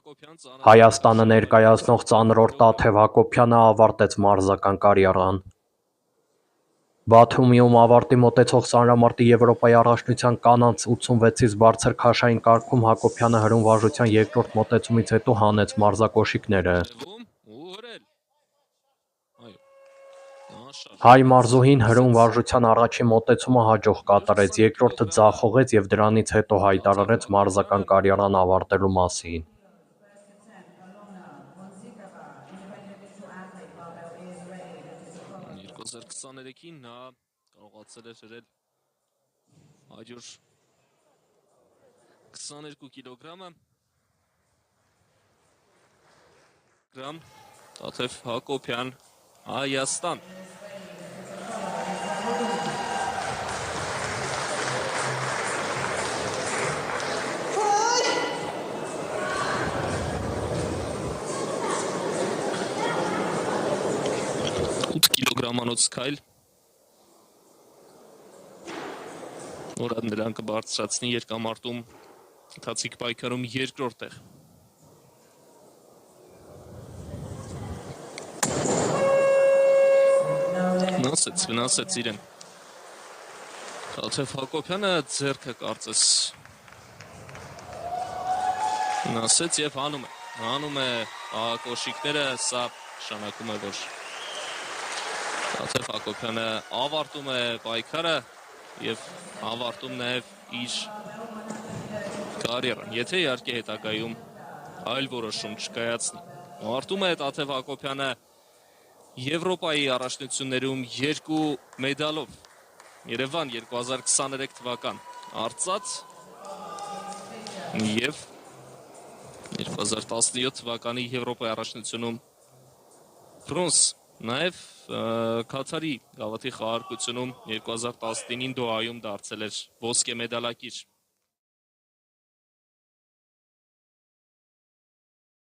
Հայաստանը ներկայացնող ծանրորդ Տաթև Հակոբյանը ավարտեց մարզական կարիերան։ Բաթումիում ավարտի մոտեցող ծանրամարտի Եվրոպայի առաջնության կանանց 86-ից բարձր քաշային կարգում Հակոբյանը հրում վարժության երկրորդ մոտեցումից հետո հանեց մարզակոշիկները։ Հայ մարզուհին հրում վարժության առաջին մոտեցումը հաջող կատարեց, երկրորդը ձախողեց և դրանից հետո հայտարարեց մարզական կարիերան ավարտելու մասին։ 2023-ին նա կարողացել էր հրել 122 կիլոգրամը։ Տաթև Հակոբյան, Հայաստան։ Կիլոգրամանոց քայլ, որը նրան կբարձրացնի երկամարտում ընթացիկ պայքարում երկրորդ տեղ։ Վնասեց իրեն։ Տաթև Հակոբյանը ձեռքը կարծես վնասեց և հանում է կոշիկները, սա նշանակում է, որ Տաթև Հակոբյանը ավարտում է պայքարը և ավարտում նաև իր կարիերան, եթե իհարկե հետագայում այլ որոշում չկայացնի։ Ավարտում է Տաթև Հակոբյանը Եվրոպայի առաջնություններում 2 մեդալով, Երևան 2023 թվական արծաթ և 2017 թվականի Եվրոպայի առաջնությունում բրոնզ, նաև Քաթարի գավաթի խաղարկությունում 2019-ին Դոհայում դարձել էր ոսկե մեդալակիր։